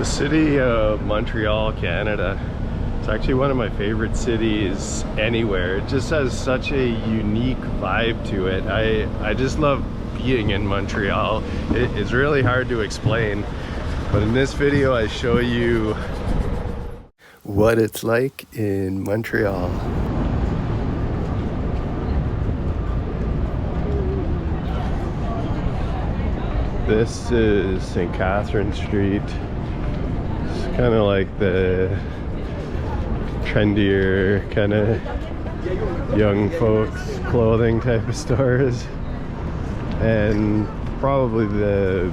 The city of Montreal, Canada. It's actually one of my favorite cities anywhere. It just has such a unique vibe to it. I just love being in Montreal. It's really hard to explain, but in this video I show you what it's like in Montreal. This is St. Catherine Street. It's kind of like the trendier kind of young folks clothing type of stores, and probably the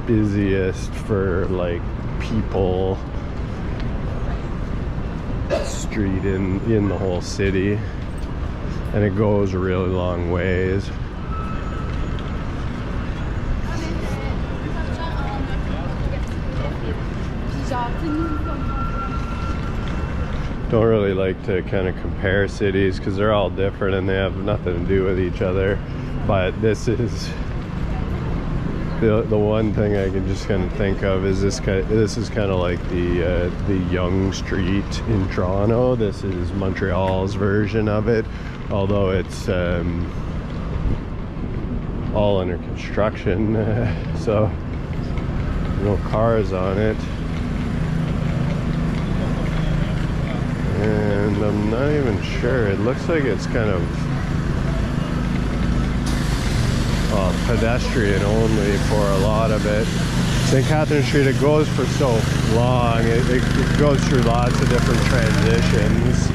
busiest for like people street in the whole city, and it goes a really long ways. Don't really like to kind of compare cities because they're all different and they have nothing to do with each other, but this is the one thing I can just kind of think of is this is kind of like the Yonge Street in Toronto. This is Montreal's version of it, although it's all under construction, so no cars on it. And I'm not even sure. It looks like it's kind of pedestrian only for a lot of it. St. Catherine Street, it goes for so long. It goes through lots of different transitions.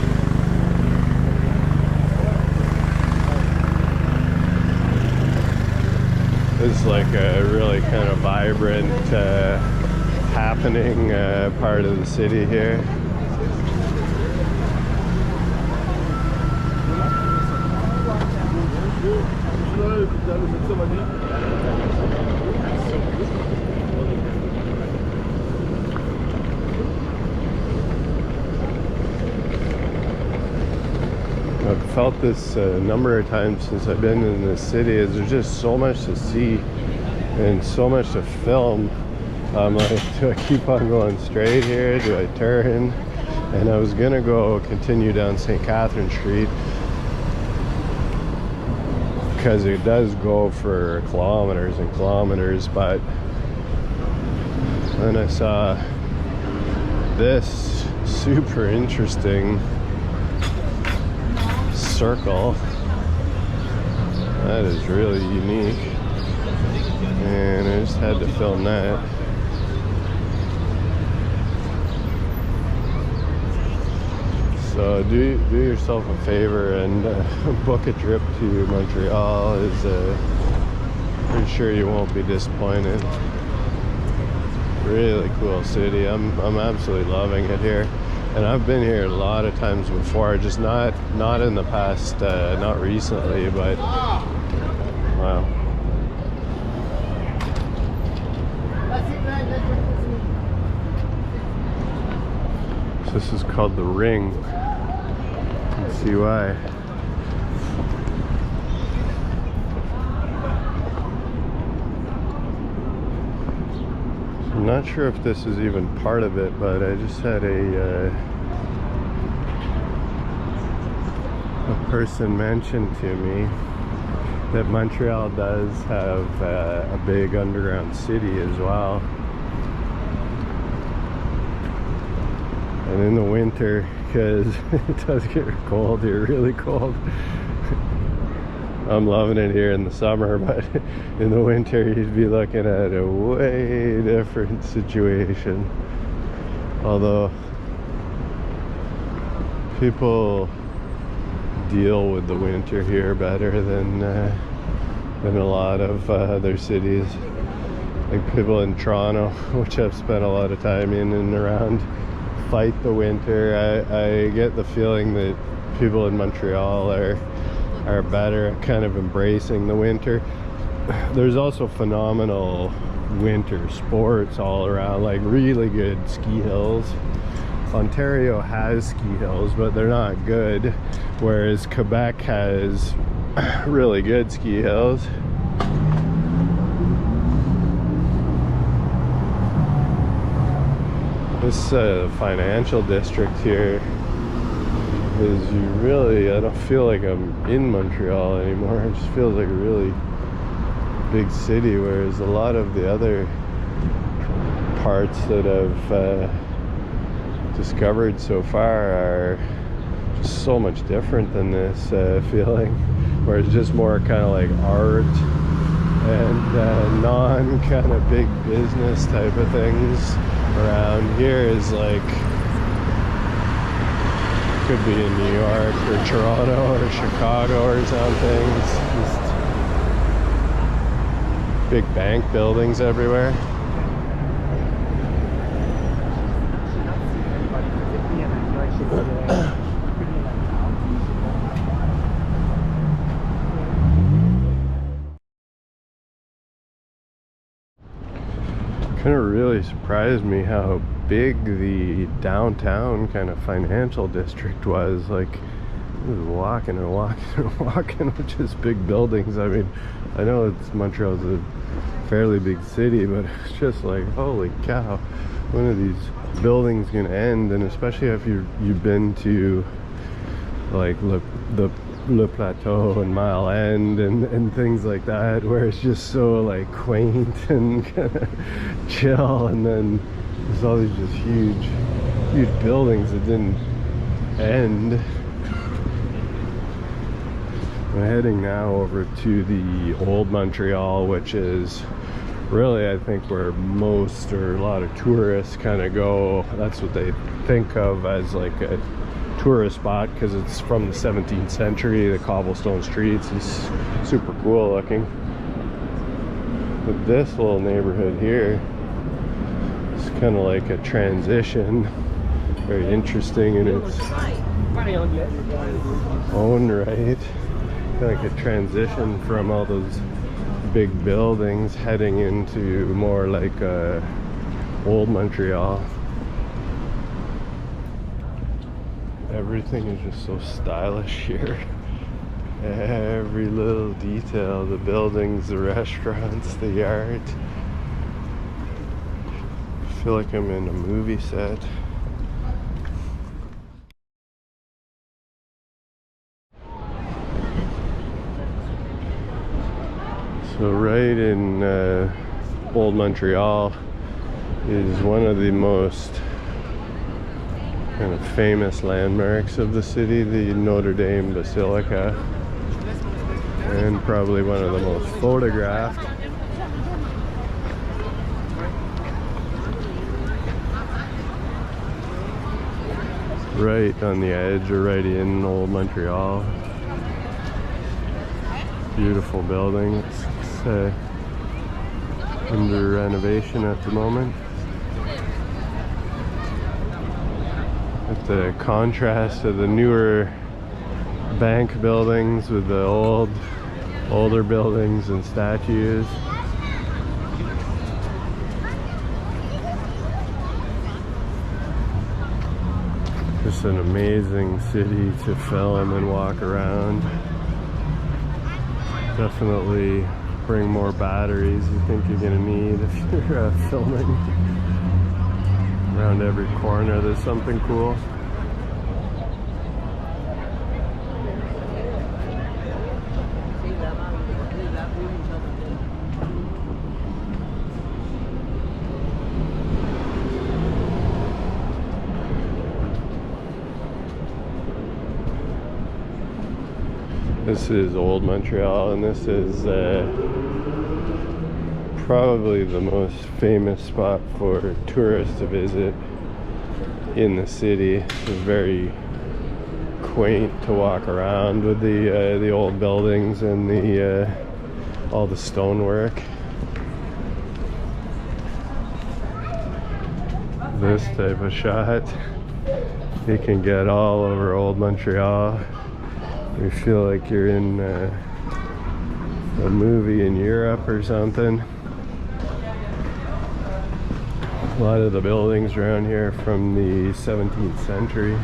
It's like a really kind of vibrant, happening part of the city here. I've felt this a number of times since I've been in this city. Is there's just so much to see and so much to film. I'm like, do I keep on going straight here? Do I turn? And I was gonna go continue down St. Catherine Street because it does go for kilometers and kilometers, but then I saw this super interesting circle that is really unique, and I just had to film that. So do yourself a favor and book a trip to Montreal. Is pretty sure you won't be disappointed. Really cool city. I'm absolutely loving it here, and I've been here a lot of times before, just not in the past, not recently, but wow. So this is called the Ring. Let's see why. I'm not sure if this is even part of it, but I just had a person mention to me that Montreal does have a big underground city as well. And in the winter, because it does get cold here, really cold. I'm loving it here in the summer, but in the winter you'd be looking at a way different situation. Although people deal with the winter here better than a lot of other cities. Like people in Toronto, which I've spent a lot of time in and around, fight the winter. I get the feeling that people in Montreal are better at kind of embracing the winter. There's also phenomenal winter sports all around, like really good ski hills. Ontario has ski hills, but they're not good, whereas Quebec has really good ski hills. This financial district here is I don't feel like I'm in Montreal anymore. It just feels like a really big city, whereas a lot of the other parts that I've discovered so far are just so much different than this feeling, where it's just more kind of like art and non kind of big business type of things. Around here is like, could be in New York or Toronto or Chicago or something. It's just big bank buildings everywhere. Kind of really surprised me how big the downtown kind of financial district was. Like, I was walking and walking and walking with just big buildings. I mean, I know Montreal's a fairly big city, but it's just like, holy cow, when are these buildings gonna end? And especially if you've been to like Le Plateau and Mile End and things like that, where it's just so like quaint and kind of chill, and then there's all these just huge buildings that didn't end. I'm heading now over to the old Montreal, which is really, I think, where most or a lot of tourists kind of go. That's what they think of as like a tourist spot, because it's from the 17th century. The cobblestone streets is super cool looking. But this little neighborhood here is kind of like a transition, very interesting in its own right. Kind of like a transition from all those big buildings heading into more like old Montreal. Everything is just so stylish here. Every little detail, the buildings, the restaurants, the art. I feel like I'm in a movie set. So right in old Montreal is one of the most kind of famous landmarks of the city, the Notre Dame Basilica, and probably one of the most photographed. Right on the edge, or right in old Montreal. Beautiful building. It's under renovation at the moment. At the contrast of the newer bank buildings with the older buildings and statues. Just an amazing city to film and walk around. Definitely bring more batteries you think you're gonna need if you're filming. Around every corner there's something cool. This is old Montreal, and this is probably the most famous spot for tourists to visit in the city. It's very quaint to walk around with the old buildings and the all the stonework. This type of shot you can get all over old Montreal. You feel like you're in a movie in Europe or something. A lot of the buildings around here are from the 17th century.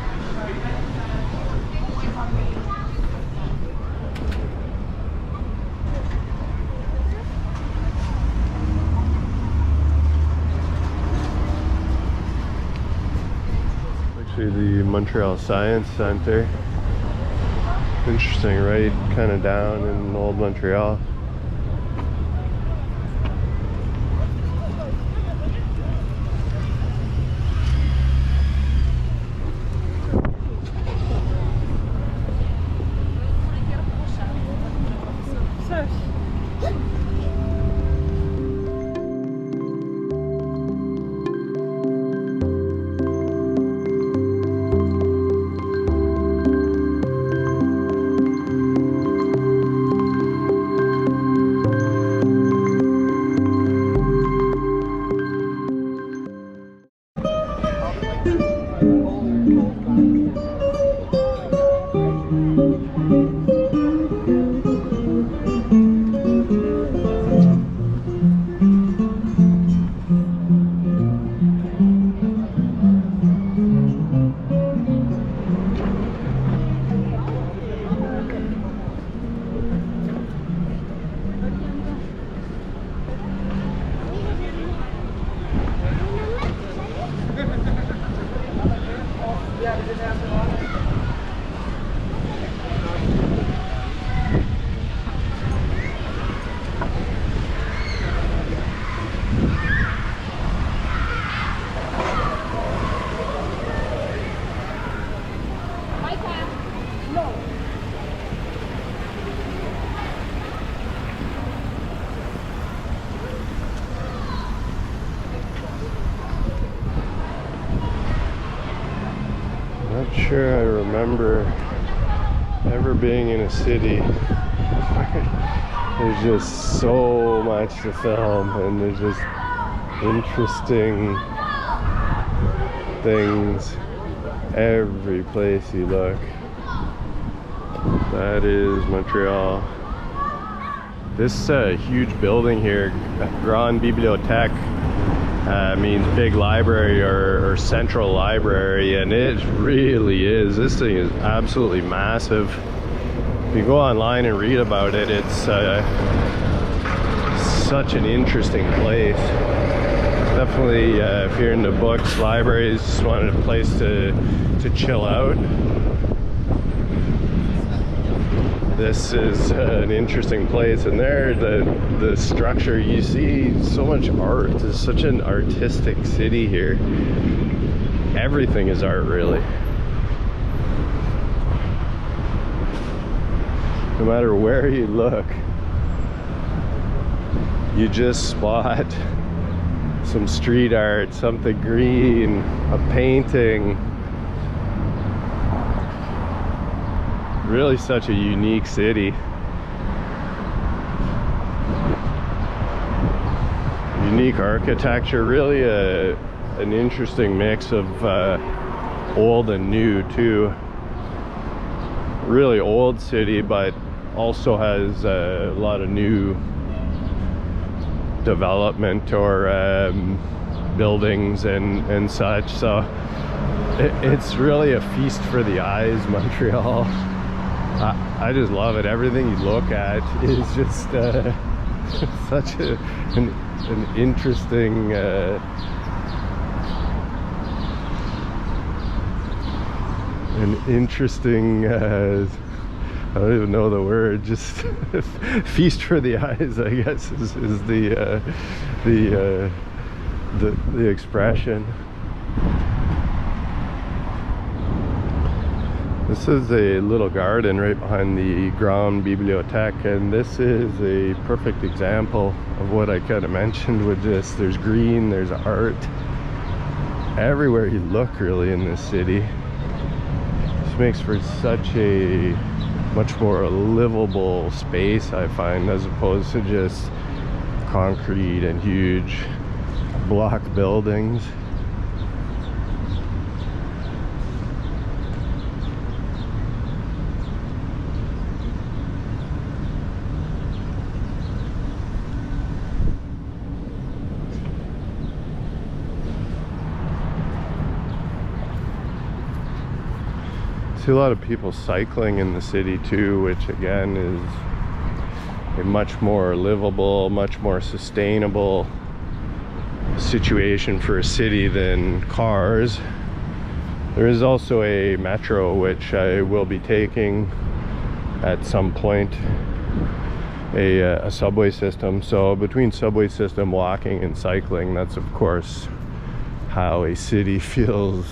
actually the Montreal Science Center. Interesting, right? Kind of down in old Montreal. Not sure I remember ever being in a city there's just so much to film, and there's just interesting things every place you look. That is Montreal. This huge building here, Grande Bibliothèque, means big library or central library, and it really is. This thing is absolutely massive. If you go online and read about it, it's such an interesting place. Definitely, if you're into books, libraries, just wanted a place to chill out, this is an interesting place. And there, the structure, you see so much art. It's such an artistic city here. Everything is art, really. No matter where you look, you just spot some street art, something green, a painting. Really such a unique city. Unique architecture, really an interesting mix of old and new too. Really old city, but also has a lot of new development or buildings and such. So it's really a feast for the eyes, Montreal. I just love it. Everything you look at is just such an interesting I don't even know the word, just feast for the eyes, I guess is the expression. This is a little garden right behind the Grande Bibliothèque, and this is a perfect example of what I kind of mentioned with this. There's green, there's art everywhere you look, really, in this city. This makes for such a much more livable space, I find, as opposed to just concrete and huge block buildings. See a lot of people cycling in the city too, which again is a much more livable, much more sustainable situation for a city than cars. There is also a metro which I will be taking at some point, a subway system. So between subway system, walking and cycling, that's of course how a city feels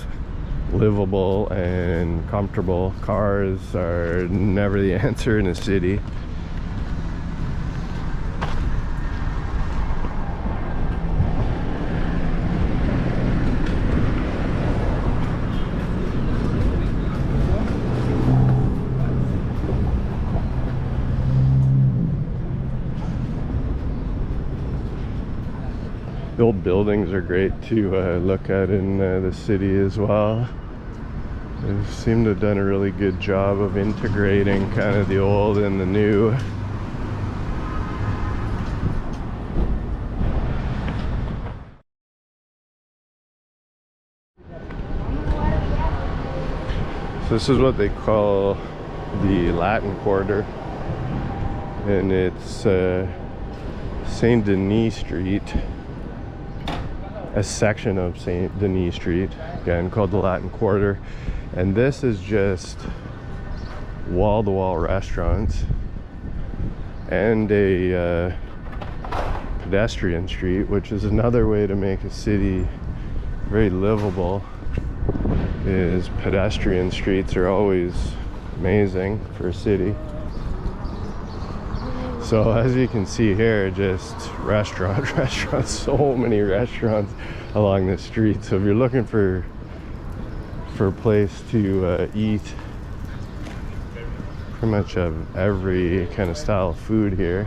livable and comfortable. Cars are never the answer in a city. The old buildings are great to look at in the city as well. They seem to have done a really good job of integrating kind of the old and the new. So this is what they call the Latin Quarter, and it's Saint Denis Street, a section of Saint Denis Street, again called the Latin Quarter. And this is just wall-to-wall restaurants and a pedestrian street, which is another way to make a city very livable. Is pedestrian streets are always amazing for a city. So as you can see here, just restaurants, so many restaurants along the street. So if you're looking for a place to eat, pretty much have every kind of style of food here.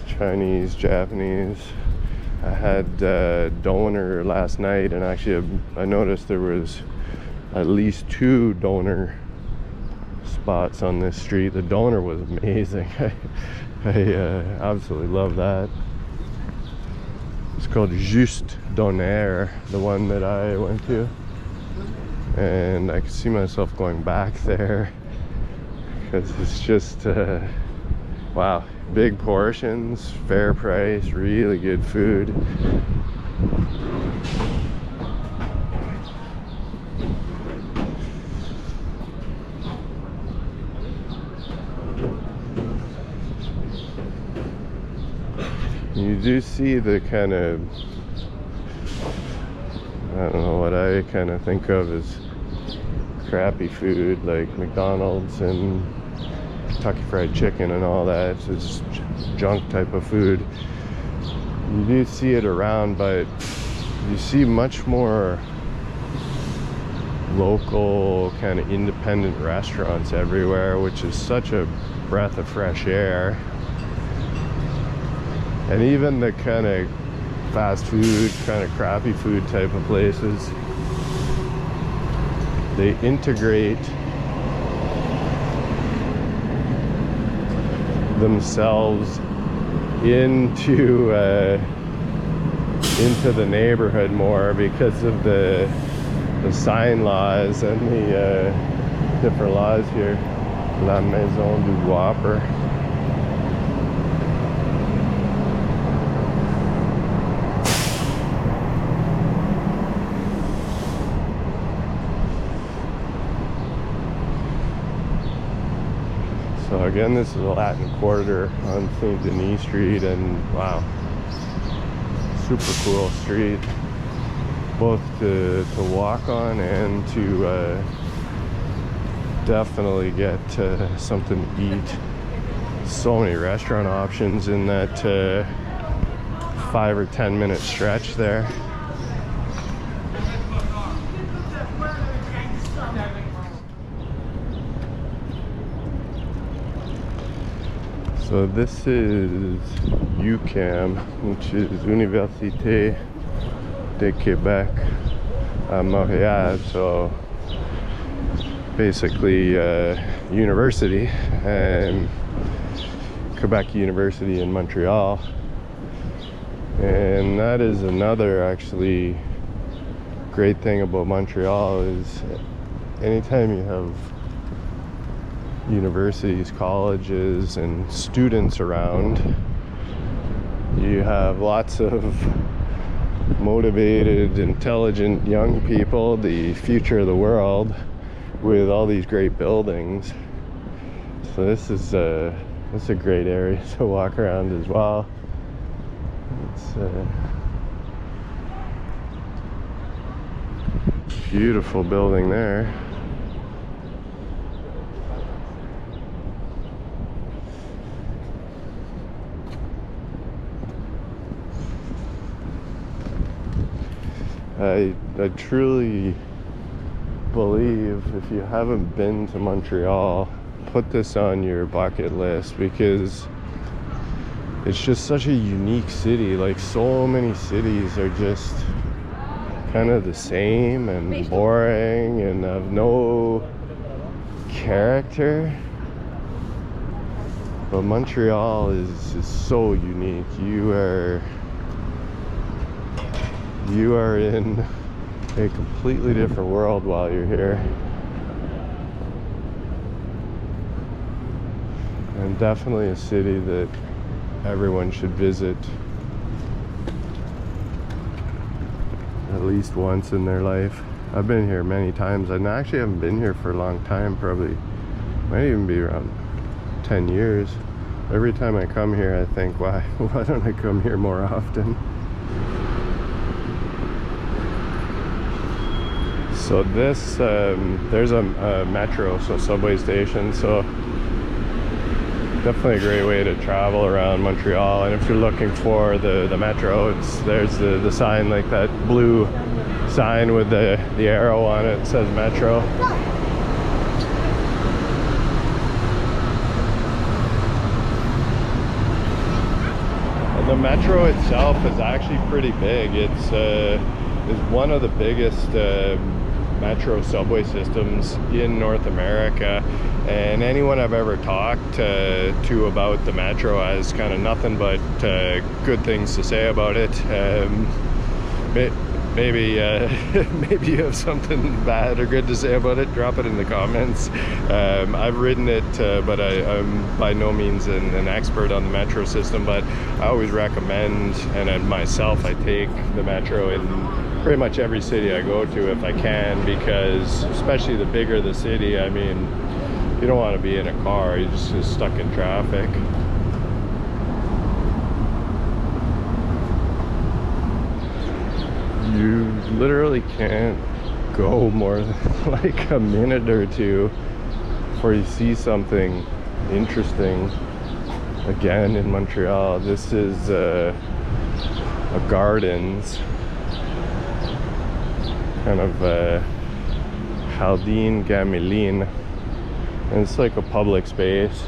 Chinese, Japanese. I had doner last night, and actually I noticed there was at least 2 doner spots on this street. The doner was amazing. I absolutely love that. It's called Juste Doner, the one that I went to, and I could see myself going back there because it's just wow, big portions, fair price, really good food. You do see the kind of, I don't know, what I kind of think of as crappy food, like McDonald's and Kentucky Fried Chicken and all that. It's junk type of food. You do see it around, but you see much more local kind of independent restaurants everywhere, which is such a breath of fresh air. And even the kind of fast food, kind of crappy food type of places, they integrate themselves into the neighborhood more because of the sign laws and the different laws here. La Maison du Whopper. So again, this is a Latin Quarter on Saint Denis Street, and wow, super cool street, both to walk on and to definitely get something to eat. So many restaurant options in that 5 or 10 minute stretch there. So this is UQAM, which is Université de Quebec à Montréal. So basically university, and Quebec University in Montreal. And that is another actually great thing about Montreal is anytime you have universities, colleges, and students around, you have lots of motivated, intelligent young people, the future of the world, with all these great buildings. So this is a great area to walk around as well. It's a beautiful building there. I truly believe if you haven't been to Montreal, put this on your bucket list, because it's just such a unique city. Like, so many cities are just kind of the same and boring and have no character. But Montreal is so unique. You are in a completely different world while you're here. And definitely a city that everyone should visit at least once in their life. I've been here many times. I actually haven't been here for a long time, probably might even be around 10 years. Every time I come here I think, why don't I come here more often? So this, there's a metro, so subway station, so definitely a great way to travel around Montreal. And if you're looking for the metro, there's the sign, like that blue sign with the arrow on it, says metro. And the metro itself is actually pretty big. It's one of the biggest metro subway systems in North America, and anyone I've ever talked to about the metro has kind of nothing but good things to say about it. Maybe maybe you have something bad or good to say about it, drop it in the comments. I've ridden it, but I'm by no means an expert on the metro system, but I always recommend, and myself, I take the metro in pretty much every city I go to if I can, because especially the bigger the city, I mean, you don't want to be in a car, you're just stuck in traffic. You literally can't go more than like a minute or two before you see something interesting again in Montreal. This is a gardens, kind of Haldine Gamelin, and it's like a public space,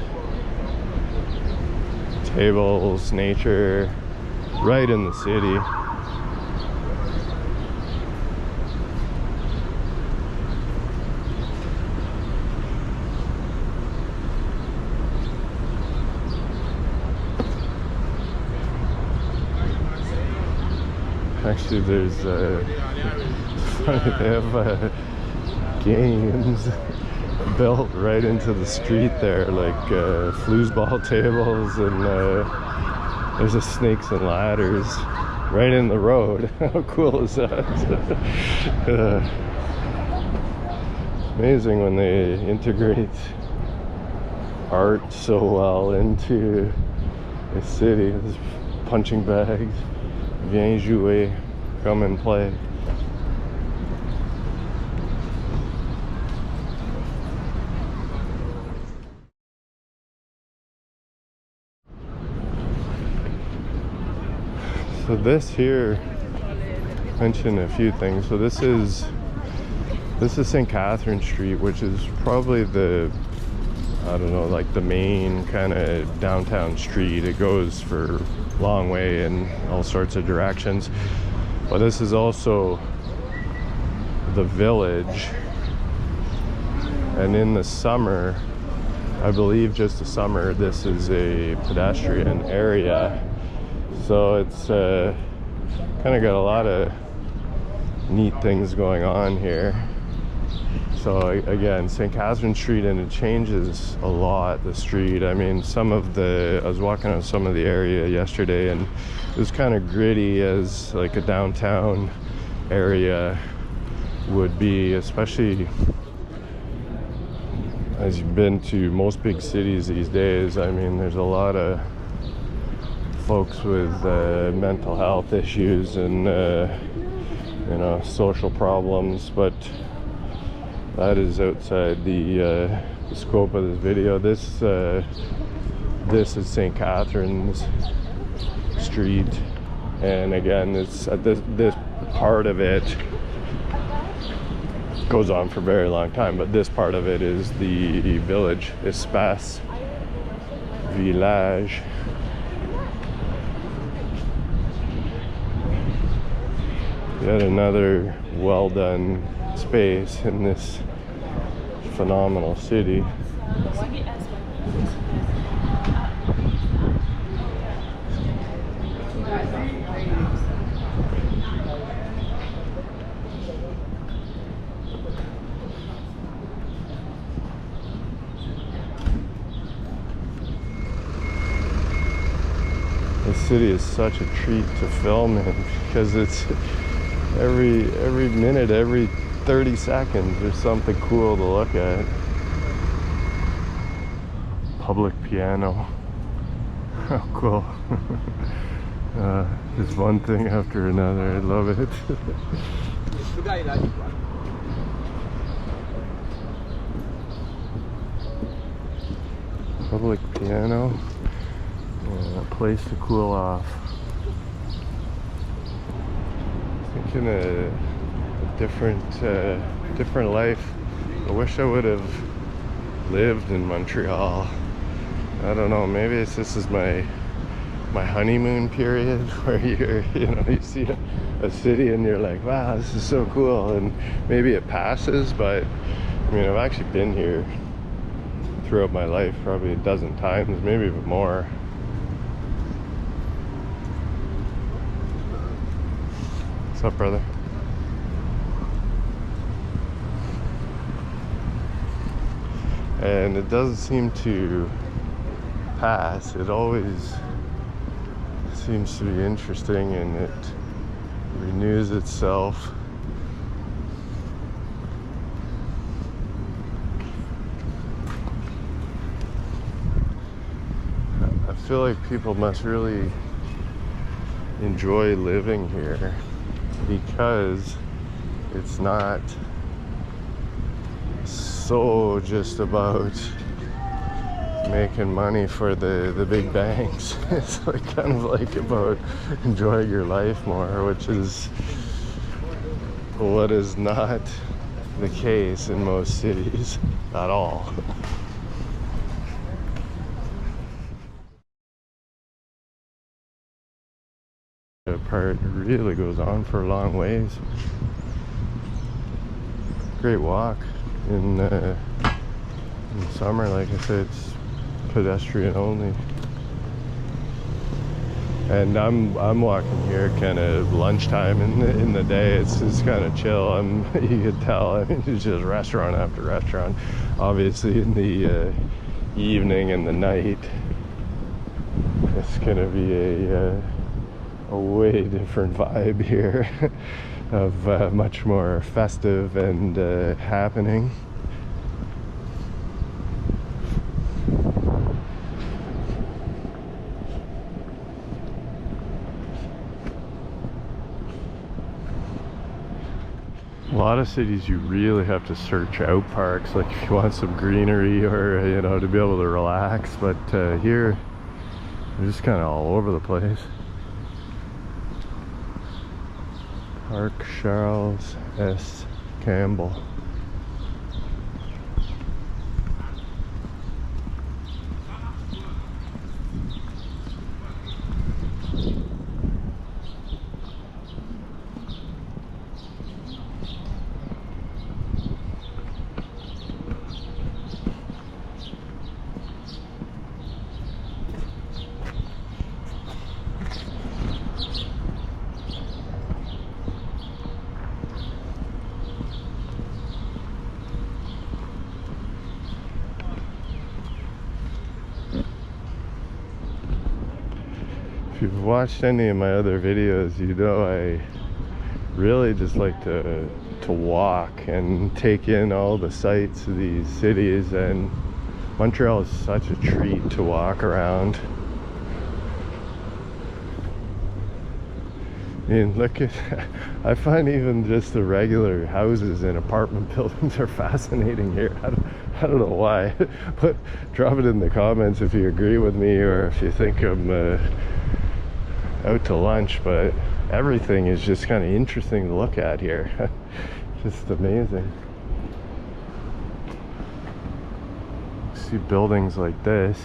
tables, nature, right in the city. Actually, there's they have games built right into the street there, like foosball tables, and there's a snakes and ladders right in the road. How cool is that? Amazing when they integrate art so well into a city. There's punching bags. Viens jouer, come and play. So this here, mention a few things. So this is St. Catherine Street, which is probably the, I don't know, like the main kind of downtown street. It goes for a long way in all sorts of directions. But this is also the village. And in the summer, I believe just the summer, this is a pedestrian area. So it's kind of got a lot of neat things going on here. So again, St. Catherine Street, and it changes a lot, the street. I mean, I was walking on some of the area yesterday, and it was kind of gritty as like a downtown area would be, especially as you've been to most big cities these days. I mean, there's a lot of folks with mental health issues and you know, social problems, but that is outside the scope of this video. This is St. Catharines Street, and again, it's at this part of it goes on for a very long time, but this part of it is the village, Espace Village. Yet another well done space in this phenomenal city. This city is such a treat to film in, because it's every minute, every 30 seconds, there's something cool to look at. Public piano. Oh, cool. Just one thing after another. I love it. Public piano. And a place to cool off. Thinking a different life. I wish I would have lived in Montreal. I don't know, maybe this is my honeymoon period, where you see a city and you're like, wow, this is so cool, and maybe it passes. But I mean, I've actually been here throughout my life probably a dozen times, maybe even more. What's up, brother? And it doesn't seem to pass. It always seems to be interesting, and it renews itself. I feel like people must really enjoy living here, because it's not so just about making money for the big banks. It's like kind of like about enjoying your life more, which is what is not the case in most cities at all. The part really goes on for a long ways. Great walk in summer. Like I said, it's pedestrian only, and I'm walking here kind of lunchtime in the day. It's kind of chill. You could tell. I mean, it's just restaurant after restaurant. Obviously, in the evening and the night, it's gonna be a way different vibe here of much more festive and happening. A lot of cities you really have to search out parks, like if you want some greenery or to be able to relax, but here they're just kind of all over the place. Park Charles S. Campbell. you've watched any of my other videos, you know I really just like to walk and take in all the sights of these cities, and Montreal is such a treat to walk around. I mean, look at, I find even just the regular houses and apartment buildings are fascinating here. I don't know why, but drop it in the comments if you agree with me or if you think I'm out to lunch, but everything is just kind of interesting to look at here. Just amazing. See buildings like this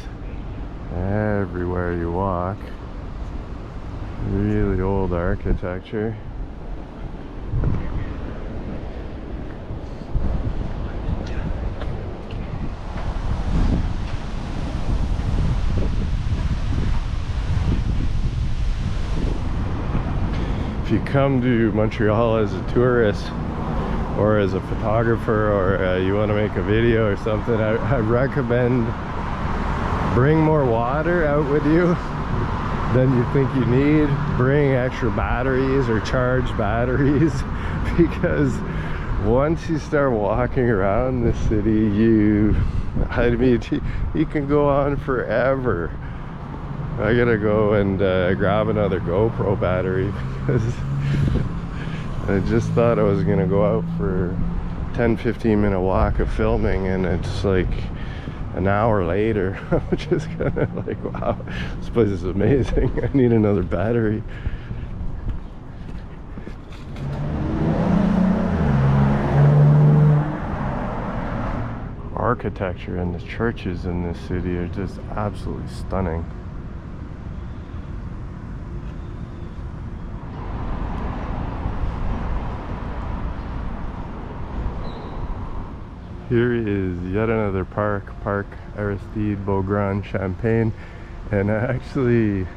everywhere you walk. Really old architecture. If you come to Montreal as a tourist or as a photographer, or you want to make a video or something, I recommend bring more water out with you than you think you need. Bring extra batteries or charged batteries, because once you start walking around the city, you can go on forever. I gotta go and grab another GoPro battery, because I just thought I was gonna go out for 10-15 minute walk of filming, and it's like an hour later. I'm just kind of like, wow, this place is amazing. I need another battery. Architecture and the churches in this city are just absolutely stunning. Here is yet another park, Parc Aristide Beaugrand Champagne, and I actually,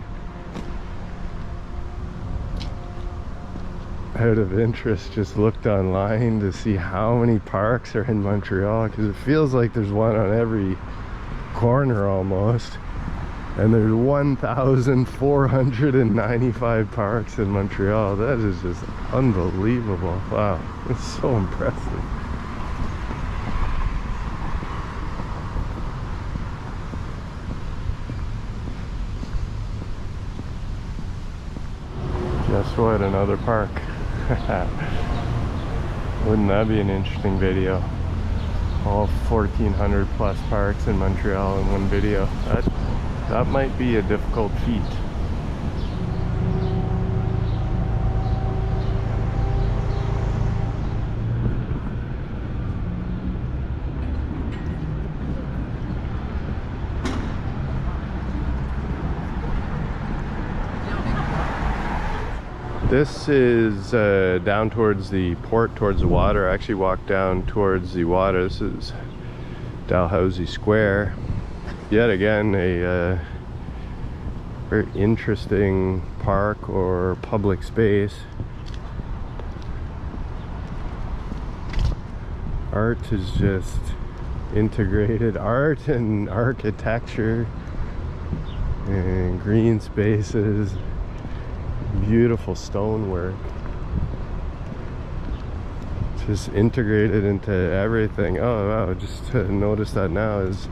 out of interest, just looked online to see how many parks are in Montreal, because it feels like there's one on every corner almost, and there's 1,495 parks in Montreal. That is just unbelievable. Wow, it's so impressive. Guess what? Another park. Wouldn't that be an interesting video? All 1,400 plus parks in Montreal in one video. That might be a difficult feat. This is down towards the port, towards the water. I actually walked down towards the water. This is Dalhousie Square. Yet again, a very interesting park or public space. Art is just integrated. Art and architecture and green spaces. Beautiful stonework, just integrated into everything. Oh wow, just noticed that now is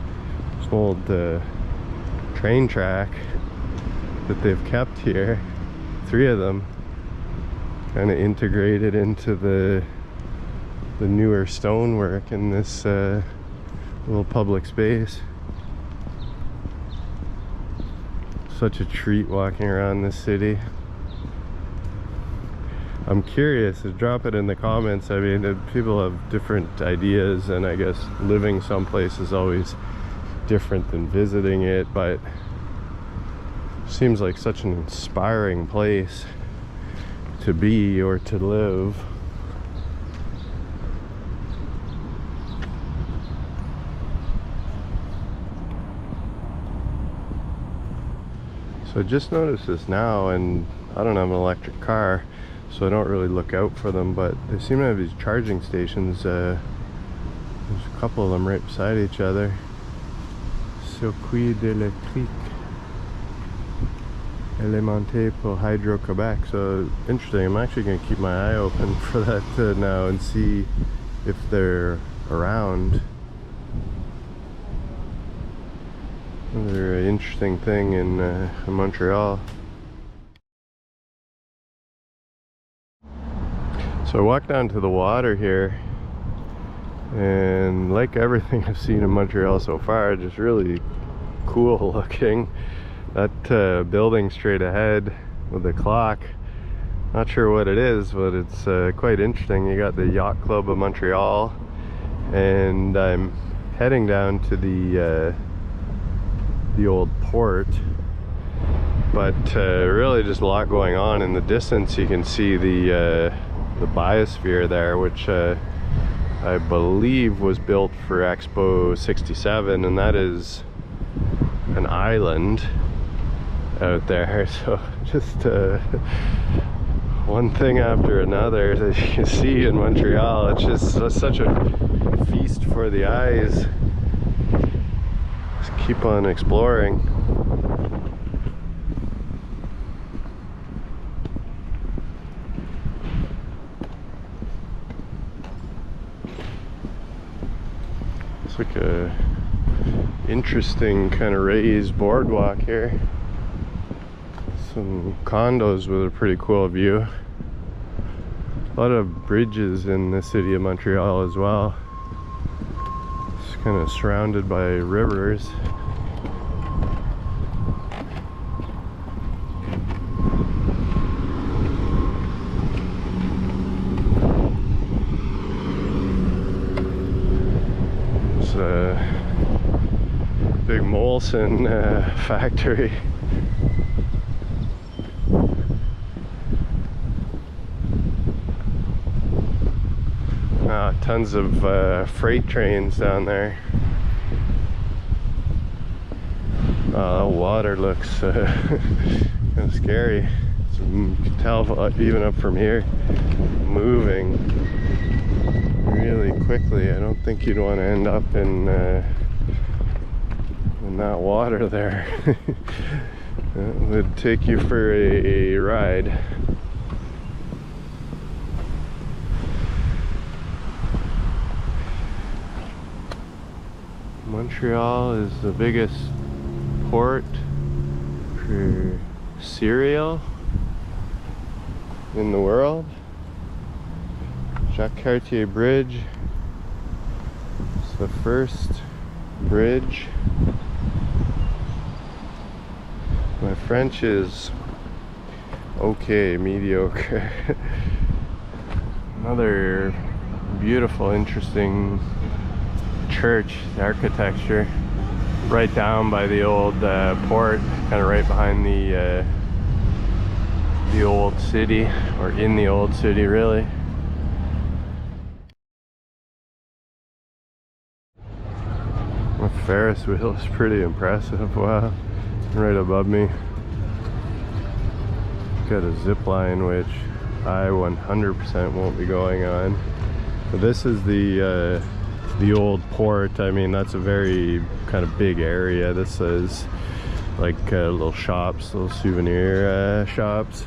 this old train track that they've kept here, 3 of them, kind of integrated into the newer stonework in this little public space. Such a treat walking around this city. I'm curious, drop it in the comments. I mean, people have different ideas, and I guess living someplace is always different than visiting it, but it seems like such an inspiring place to be or to live. So I just noticed this now, and I don't have an electric car, so I don't really look out for them, but they seem to have these charging stations. There's a couple of them right beside each other. Circuit d'électrique. Elementé pour Hydro-Quebec. So interesting. I'm actually going to keep my eye open for that now and see if they're around. Another interesting thing in Montreal. So I walked down to the water here, and like everything I've seen in Montreal so far, just really cool looking. That building straight ahead with the clock, not sure what it is, but it's quite interesting. You got the Yacht Club of Montreal, and I'm heading down to the old port, but really just a lot going on. In the distance you can see the biosphere there, which I believe was built for Expo 67, and that is an island out there. So just one thing after another that you can see in Montreal. It's just such a feast for the eyes. Just keep on exploring. It's like a interesting kind of raised boardwalk here. Some condos with a pretty cool view. A lot of bridges in the city of Montreal as well. It's kind of surrounded by rivers. It's a big Molson factory. Tons of freight trains down there. Oh, the water looks kind of scary. So you can tell even up from here, moving really quickly. I don't think you'd want to end up in that water there. It would take you for a ride. Montreal is the biggest port for cereal in the world. Jacques Cartier Bridge. It's the first bridge. My French is okay, mediocre. Another beautiful, interesting church, the architecture, right down by the old port, kind of right behind the old city, or in the old city really. The Ferris wheel is pretty impressive. Wow, right above me. Got a zip line which I 100% won't be going on. But this is the old port. I mean, that's a very kind of big area. This is like little shops, little souvenir shops,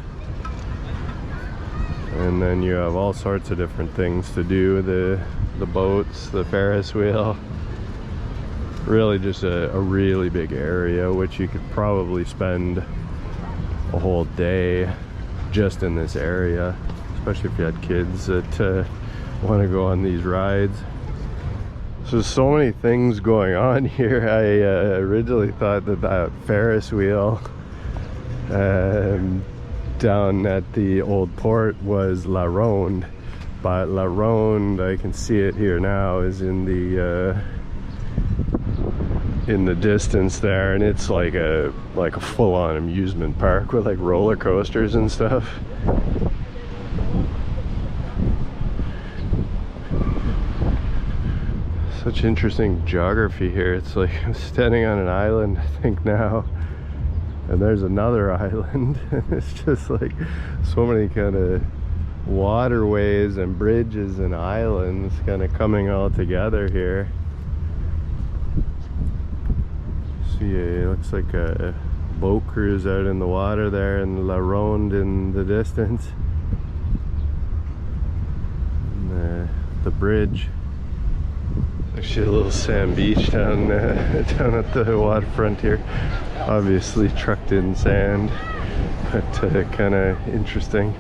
and then you have all sorts of different things to do. The boats, the Ferris wheel. Really just a really big area, which you could probably spend a whole day just in this area, especially if you had kids that want to go on these rides. So many things going on here. I originally thought that Ferris wheel down at the old port was La Ronde, but La Ronde, I can see it here now, is in the distance there, and it's like a full-on amusement park with like roller coasters and stuff. Such interesting geography here. It's like I'm standing on an island, I think now, and there's another island. It's just like so many kind of waterways and bridges and islands kind of coming all together here. See, it looks like a boat cruise out in the water there, and La Ronde in the distance. And, the bridge. Actually a little sand beach down down at the waterfront here. Obviously trucked in sand, but kind of interesting.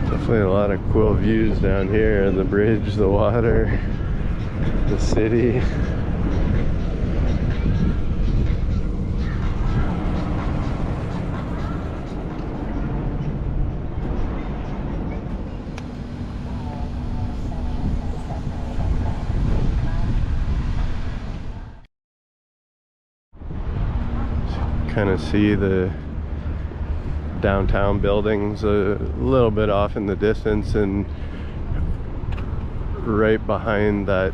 Definitely a lot of cool views down here. The bridge, the water, the city. Kind of see the downtown buildings a little bit off in the distance, and right behind that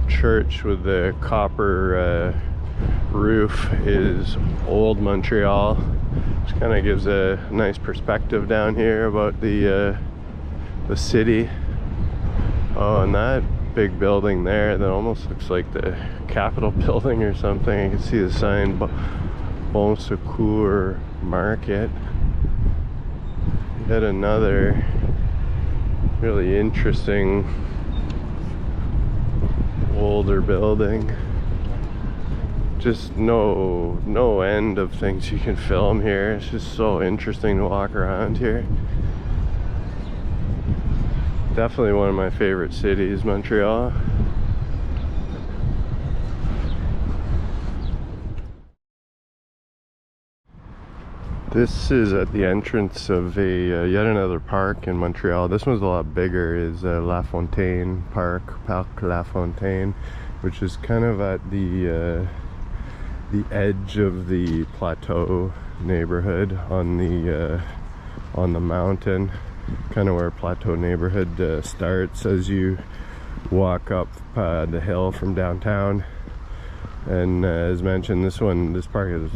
church with the copper roof is old Montreal, which kind of gives a nice perspective down here about the city. Oh, and that big building there that almost looks like the Capitol building or something. I can see the sign Bon Secours Market. Yet another really interesting older building. Just no end of things you can film here. It's just so interesting to walk around here. Definitely one of my favorite cities, Montreal. This is at the entrance of a yet another park in Montreal. This one's a lot bigger. Is La Fontaine Park, Parc La Fontaine, which is kind of at the edge of the Plateau neighborhood on the mountain, kind of where Plateau neighborhood starts as you walk up the hill from downtown. And as mentioned, this park is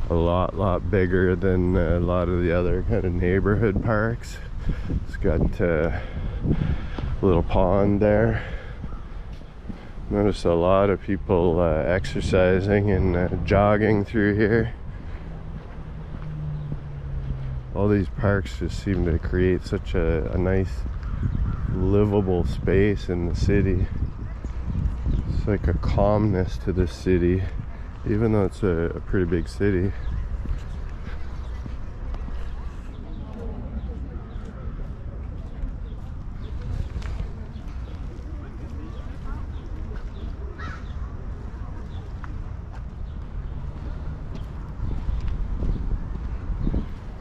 a lot bigger than a lot of the other kind of neighborhood parks. It's got a little pond there. Notice a lot of people exercising and jogging through here. All these parks just seem to create such a nice livable space in the city. It's like a calmness to the city, even though it's a pretty big city.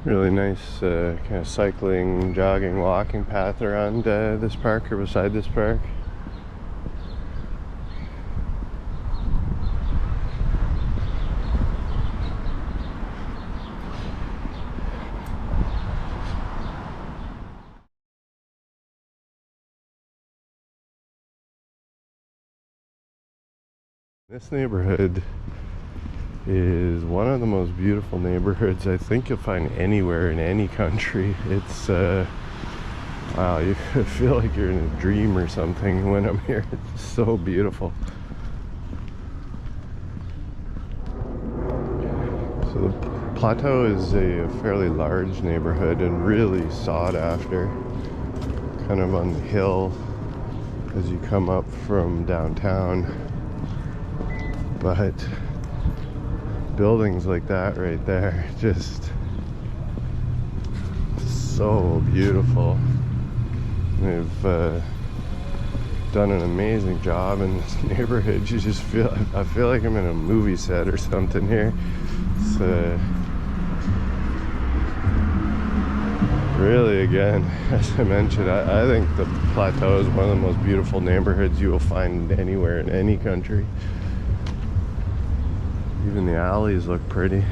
Really nice kind of cycling, jogging, walking path around this park, or beside this park. This neighborhood is one of the most beautiful neighborhoods I think you'll find anywhere in any country. It's wow, you feel like you're in a dream or something when I'm here. It's so beautiful. So the Plateau is a fairly large neighborhood and really sought after, kind of on the hill as you come up from downtown. But buildings like that right there, just so beautiful. They've done an amazing job in this neighborhood. You just I feel like I'm in a movie set or something here. It's really, again, as I mentioned, I think the Plateau is one of the most beautiful neighborhoods you will find anywhere in any country. Even the alleys look pretty.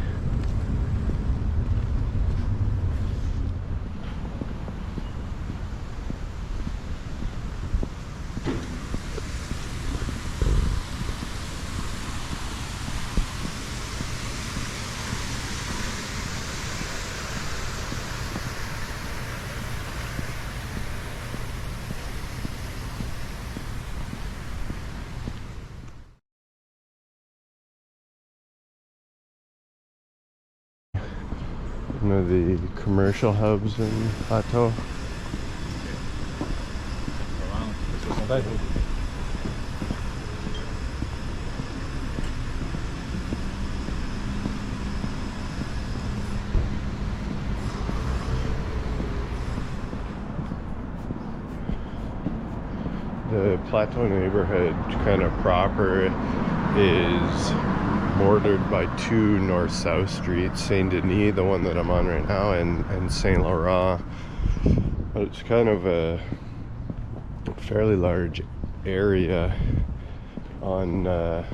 one of the commercial hubs in Plateau. The Plateau neighborhood kind of proper is bordered by two north-south streets, Saint Denis, the one that I'm on right now, and Saint Laurent. But it's kind of a fairly large area on the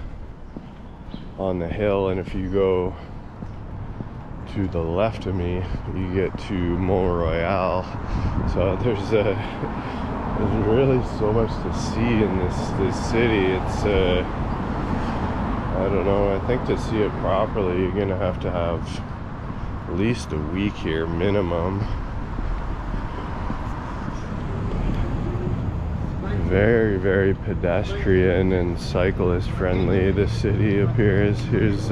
hill, and if you go to the left of me, you get to Montreal. So there's really so much to see in this city. It's I don't know, I think to see it properly you're gonna have to have at least a week here minimum. Very, very pedestrian and cyclist friendly this city appears. Here's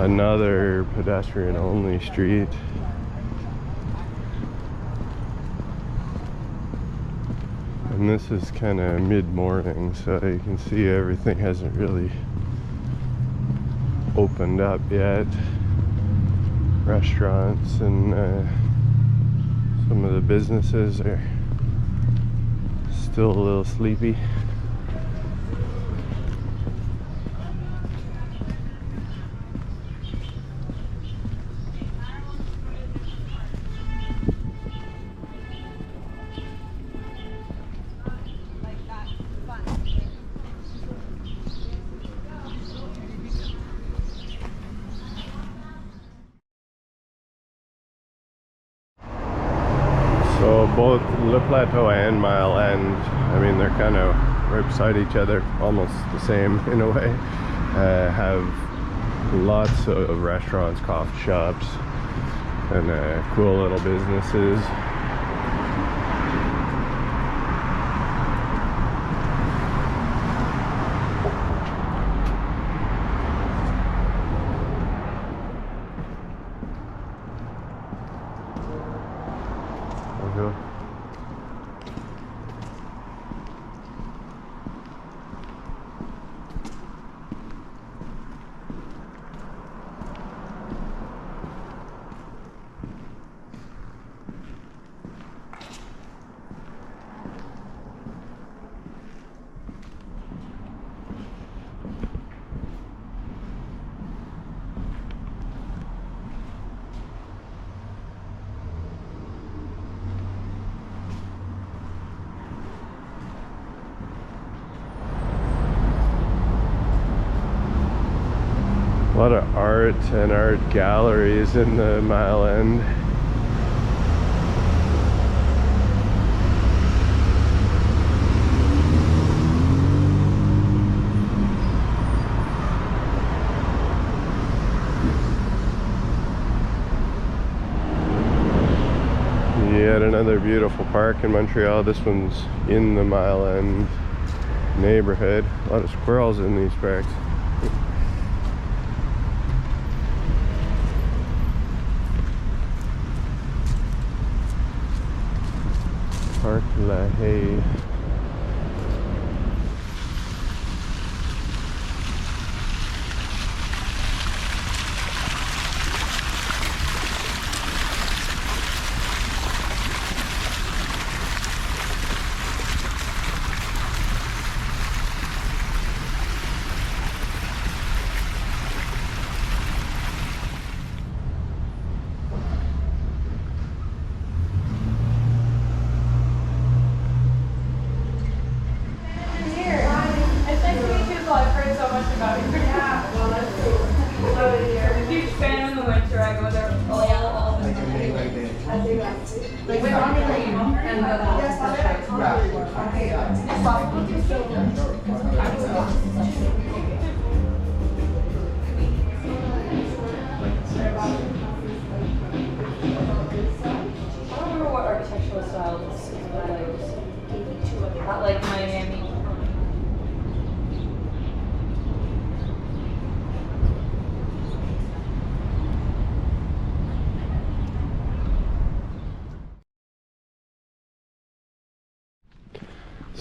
another pedestrian only street. And this is kind of mid-morning, so you can see everything hasn't really opened up yet. Restaurants and some of the businesses are still a little sleepy. So both Le Plateau and Mile End, I mean, they're kind of right beside each other, almost the same in a way, have lots of restaurants, coffee shops, and cool little businesses. A lot of art and art galleries in the Mile End. Yet another beautiful park in Montreal. This one's in the Mile End neighborhood. A lot of squirrels in these parks. Parc La Haye.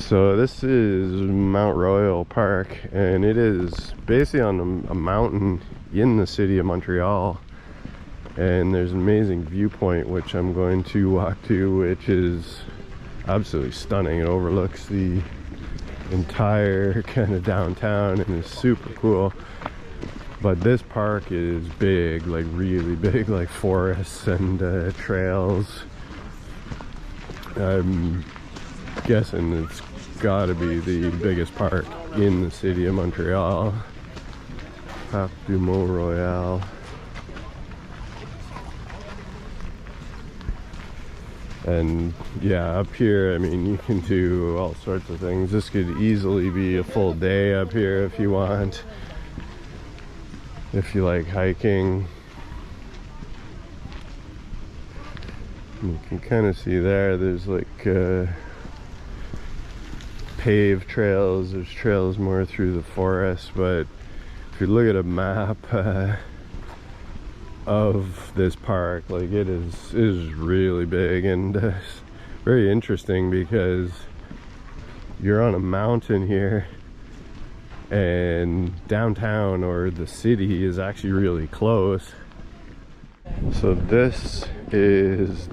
So this is Mount Royal Park, and it is basically on a mountain in the city of Montreal, and there's an amazing viewpoint which I'm going to walk to, which is absolutely stunning. It overlooks the entire kind of downtown and is super cool. But this park is big, like really big, like forests and trails. I'm guessing it's got to be the biggest park in the city of Montreal. Parc du Mont Royal. And yeah, up here, I mean, you can do all sorts of things. This could easily be a full day up here if you want. If you like hiking. You can kind of see there's like paved trails. There's trails more through the forest, but if you look at a map of this park, like it is really big, and very interesting because you're on a mountain here, and downtown or the city is actually really close. So this is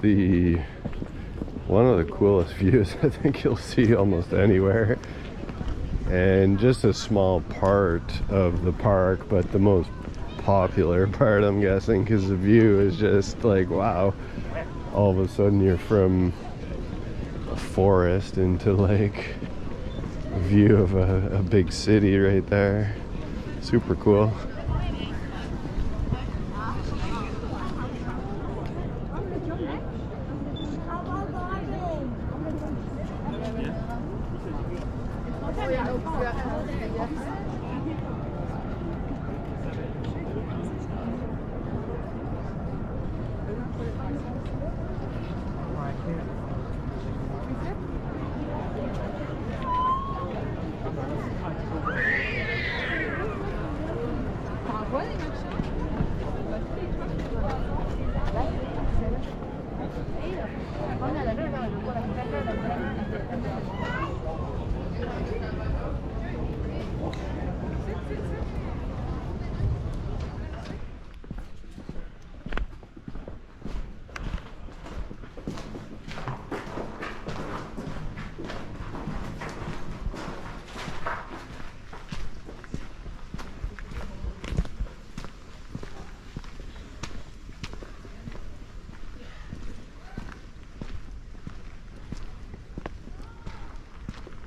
one of the coolest views I think you'll see almost anywhere, and just a small part of the park, but the most popular part, I'm guessing, because the view is just like, wow, all of a sudden you're from a forest into like a view of a big city right there. Super cool.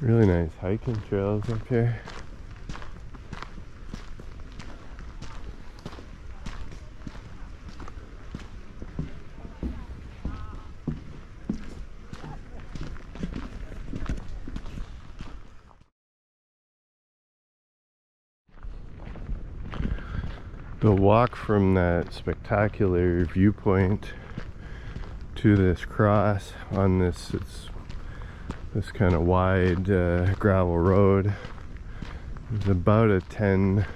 Really nice hiking trails up here. The walk from that spectacular viewpoint to this cross on this kind of wide gravel road is about a 10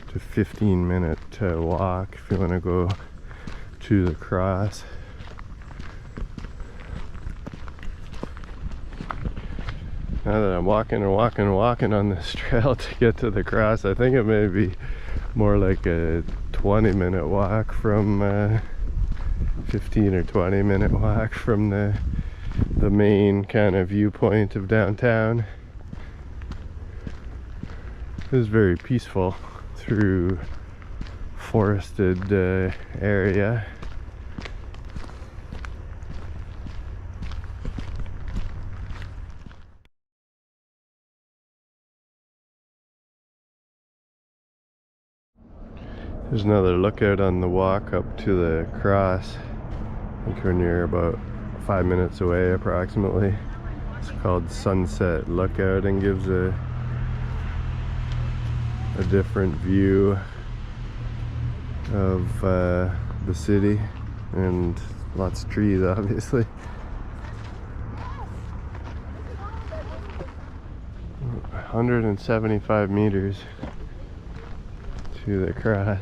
to 15 minute walk if you want to go to the cross. Now that I'm walking on this trail to get to the cross, I think it may be more like a 20-minute walk from 15 or 20-minute walk from the main kind of viewpoint of downtown. It was very peaceful through forested area. There's another lookout on the walk up to the cross. I think we're near about 5 minutes away approximately. It's called Sunset Lookout and gives a different view of the city, and lots of trees obviously. 175 meters to the cross.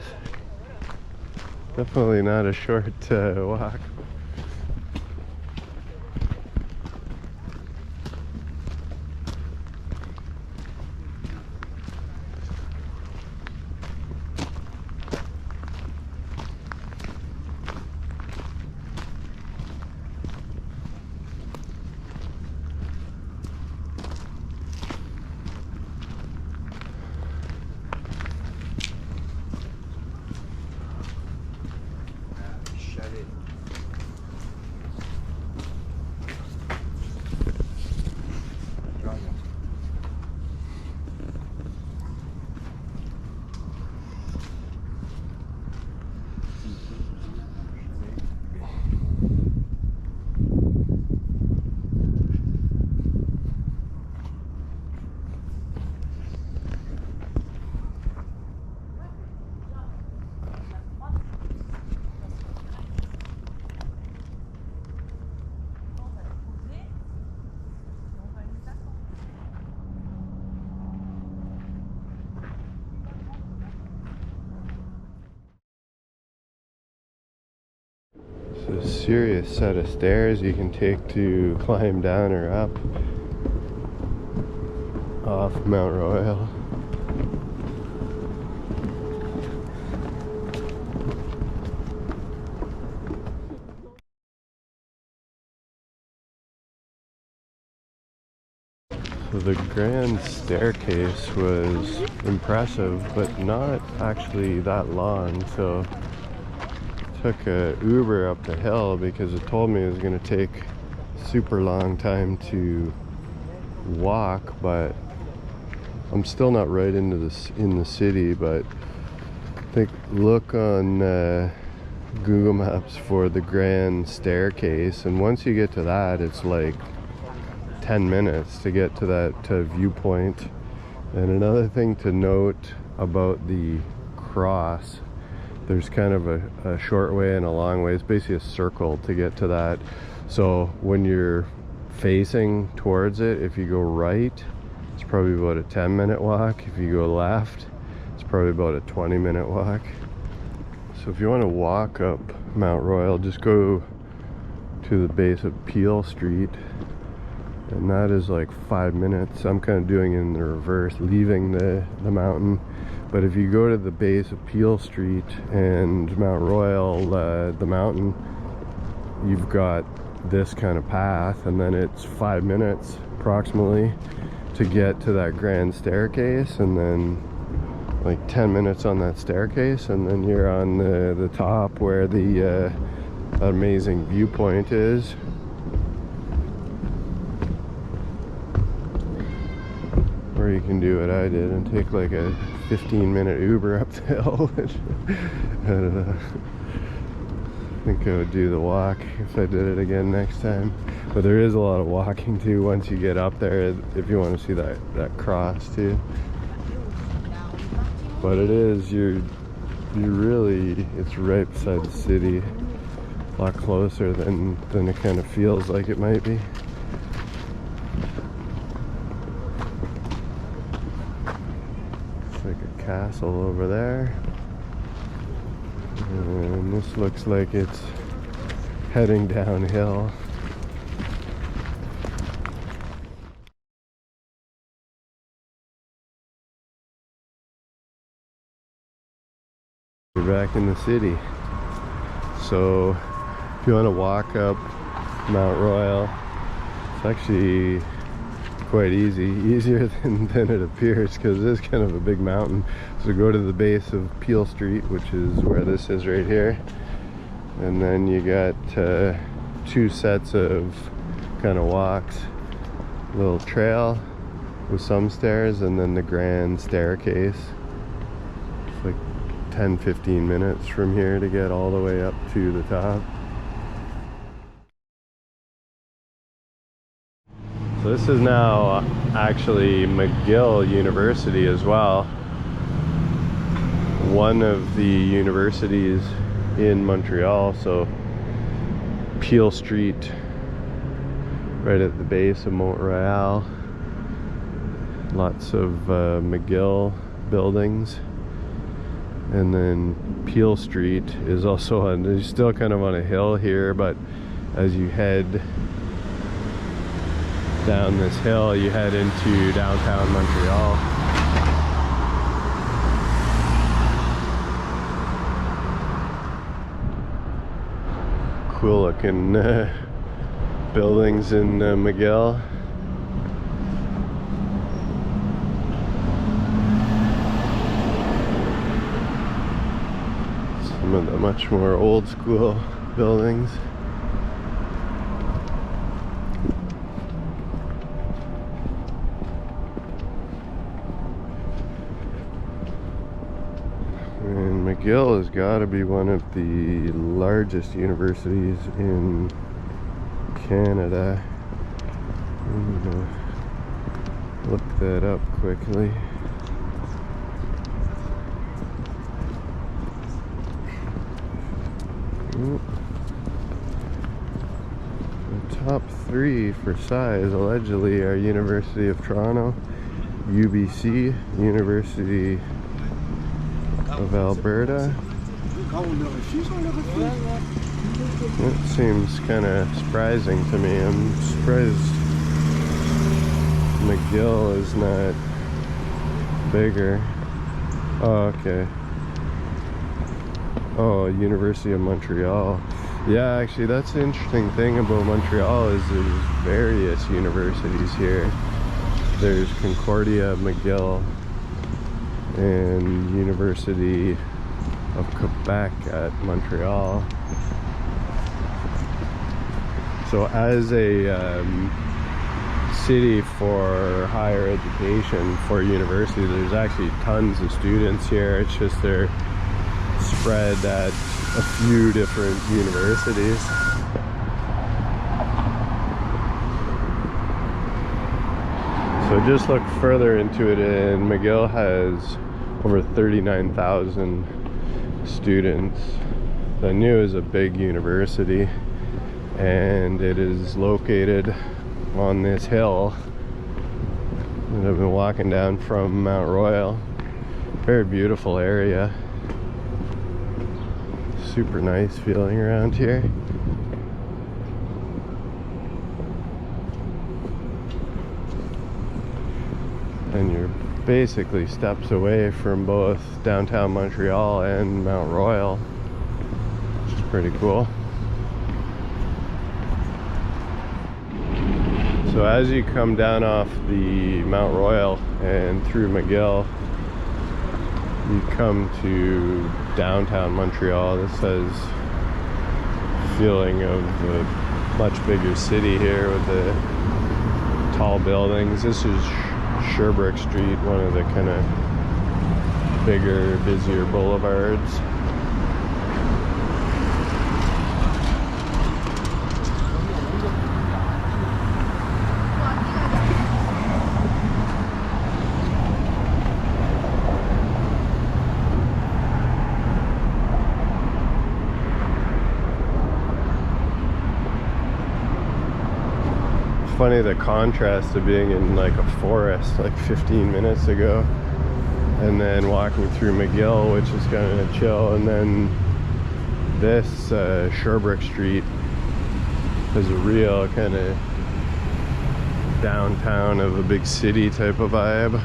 Definitely not a short walk. It's a serious set of stairs you can take to climb down or up off Mount Royal. So the grand staircase was impressive, but not actually that long. So I took a Uber up the hill because it told me it was going to take a super long time to walk, but I'm still not right into this in the city. But I think look on Google Maps for the grand staircase, and once you get to that, it's like 10 minutes to get to that viewpoint. And another thing to note about the cross, there's kind of a short way and a long way. It's basically a circle to get to that. So when you're facing towards it, if you go right, it's probably about a 10-minute walk. If you go left, it's probably about a 20-minute walk. So if you want to walk up Mount Royal, just go to the base of Peel Street, and that is like 5 minutes. I'm kind of doing it in the reverse, leaving the mountain. But if you go to the base of Peel Street and Mount Royal, the mountain, you've got this kind of path, and then it's 5 minutes approximately to get to that grand staircase, and then like 10 minutes on that staircase, and then you're on the top where the amazing viewpoint is. Or you can do what I did and take like a 15-minute Uber up the hill. I don't know. I think I would do the walk if I did it again next time. But there is a lot of walking too once you get up there, if you want to see that cross too. But it is, you're really, it's right beside the city. A lot closer than it kind of feels like it might be. Like a castle over there, and this looks like it's heading downhill. We're back in the city. So if you want to walk up Mount Royal, it's actually quite easier than it appears, because it is kind of a big mountain. So go to the base of Peel Street, which is where this is right here, and then you got two sets of kind of walks, a little trail with some stairs, and then the grand staircase. It's like 10-15 minutes from here to get all the way up to the top. So this is now actually McGill University as well. One of the universities in Montreal. So Peel Street, right at the base of Montreal. Lots of McGill buildings. And then Peel Street is also on, it's still kind of on a hill here, but as you head down this hill, you head into downtown Montreal. Cool looking buildings in McGill. Some of the much more old school buildings. And McGill has got to be one of the largest universities in Canada. I'm gonna look that up quickly. The top three for size allegedly are University of Toronto, UBC, University of Alberta, It seems kind of surprising to me. I'm surprised McGill is not bigger. Oh, okay. Oh, University of Montreal. Yeah, actually, that's the interesting thing about Montreal is there's various universities here. There's Concordia, McGill, and University of Quebec at Montreal. So as a city for higher education, for university, there's actually tons of students here. It's just they're spread at a few different universities. So just look further into it, and McGill has over 39,000 students. So I knew it was a big university, and it is located on this hill that I've been walking down from Mount Royal. Very beautiful area. Super nice feeling around here. And you're basically steps away from both downtown Montreal and Mount Royal, which is pretty cool. So as you come down off the Mount Royal and through McGill, you come to downtown Montreal. This has a feeling of a much bigger city here with the tall buildings. This is Sherbrooke Street, one of the kind of bigger, busier boulevards. Funny the contrast of being in like a forest like 15 minutes ago and then walking through McGill, which is kind of chill, and then this Sherbrooke Street has a real kind of downtown of a big city type of vibe.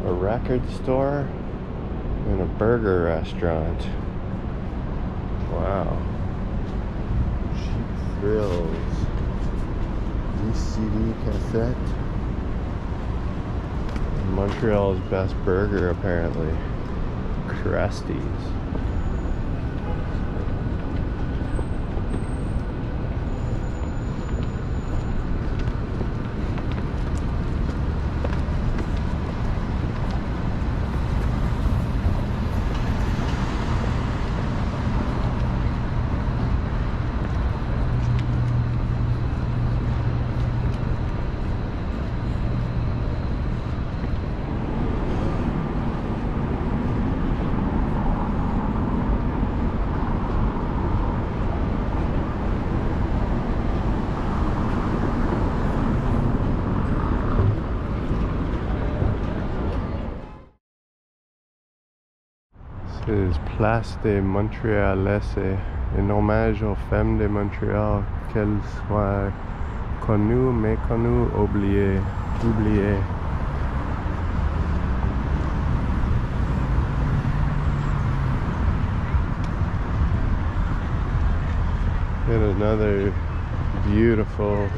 Record store and a burger restaurant. Wow. Cheap Thrills. VCD cassette. Montreal's best burger, apparently. Krusty's. C'est Place des Montréalais, en hommage aux femmes de Montréal, qu'elles soient connues, méconnues, oubliées. another beautiful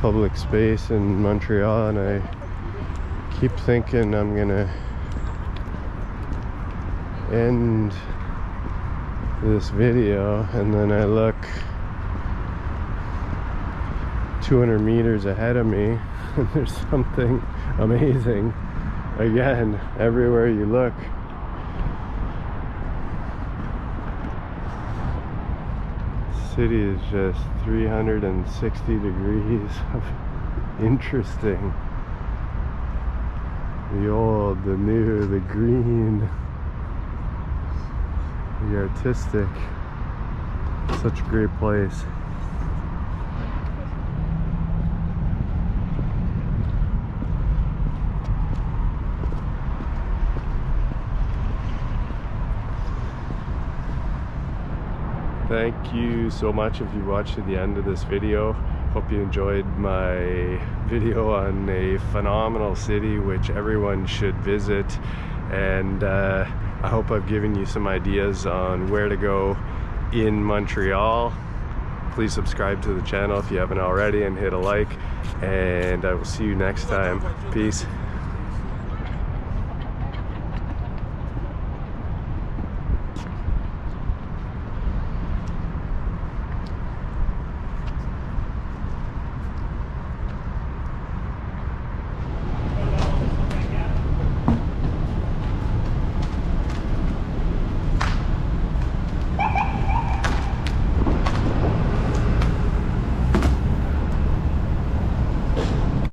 public space in Montreal, and I keep thinking I'm gonna end this video, and then I look 200 meters ahead of me and there's something amazing again everywhere you look. City is just 360 degrees of interesting. The old, the new, the green, the artistic. Such a great place. Thank you so much if you watched to the end of this video. Hope you enjoyed my video on a phenomenal city which everyone should visit, and I hope I've given you some ideas on where to go in Montreal. Please subscribe to the channel if you haven't already and hit a like, and I will see you next time. Peace.